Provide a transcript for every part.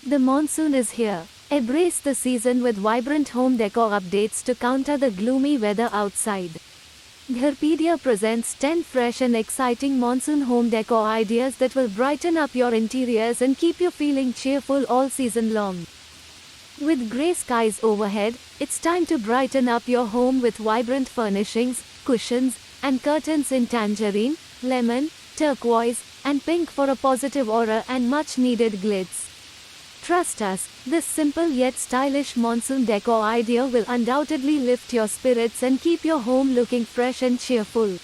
The monsoon is here. Embrace the season with vibrant home decor updates to counter the gloomy weather outside. Gharpedia presents 10 fresh and exciting monsoon home decor ideas that will brighten up your interiors and keep you feeling cheerful all season long. With grey skies overhead, it's time to brighten up your home with vibrant furnishings, cushions, and curtains in tangerine, lemon, turquoise, and pink for a positive aura and much needed glitz. Trust us, this simple yet stylish monsoon decor idea will undoubtedly lift your spirits and keep your home looking fresh and cheerful.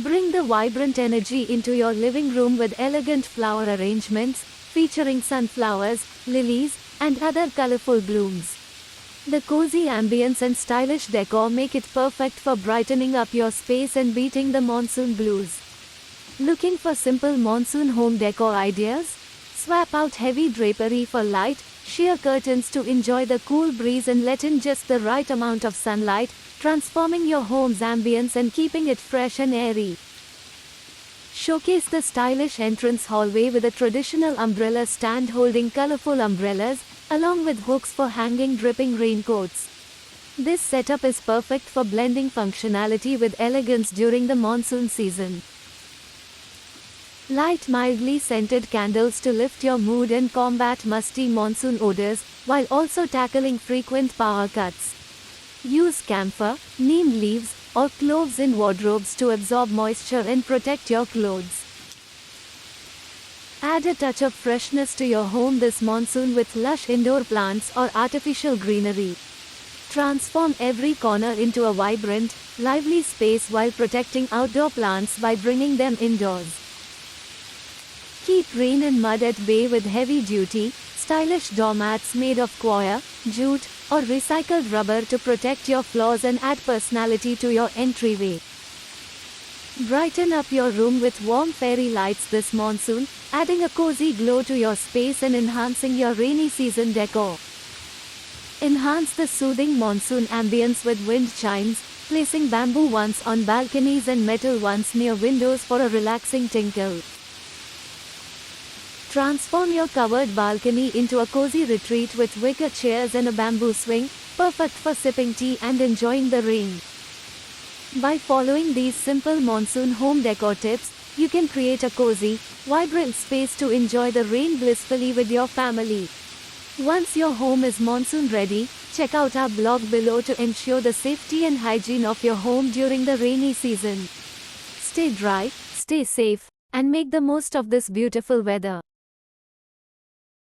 Bring the vibrant energy into your living room with elegant flower arrangements, featuring sunflowers, lilies, and other colorful blooms. The cozy ambience and stylish decor make it perfect for brightening up your space and beating the monsoon blues. Looking for simple monsoon home decor ideas? Swap out heavy drapery for light, sheer curtains to enjoy the cool breeze and let in just the right amount of sunlight, transforming your home's ambience and keeping it fresh and airy. Showcase the stylish entrance hallway with a traditional umbrella stand holding colorful umbrellas, along with hooks for hanging dripping raincoats. This setup is perfect for blending functionality with elegance during the monsoon season. Light mildly scented candles to lift your mood and combat musty monsoon odors, while also tackling frequent power cuts. Use camphor, neem leaves, or cloves in wardrobes to absorb moisture and protect your clothes. Add a touch of freshness to your home this monsoon with lush indoor plants or artificial greenery. Transform every corner into a vibrant, lively space while protecting outdoor plants by bringing them indoors. Keep rain and mud at bay with heavy-duty, stylish doormats made of coir, jute, or recycled rubber to protect your floors and add personality to your entryway. Brighten up your room with warm fairy lights this monsoon, adding a cozy glow to your space and enhancing your rainy season decor. Enhance the soothing monsoon ambience with wind chimes, placing bamboo ones on balconies and metal ones near windows for a relaxing tinkle. Transform your covered balcony into a cozy retreat with wicker chairs and a bamboo swing, perfect for sipping tea and enjoying the rain. By following these simple monsoon home decor tips, you can create a cozy, vibrant space to enjoy the rain blissfully with your family. Once your home is monsoon ready, check out our blog below to ensure the safety and hygiene of your home during the rainy season. Stay dry, stay safe, and make the most of this beautiful weather.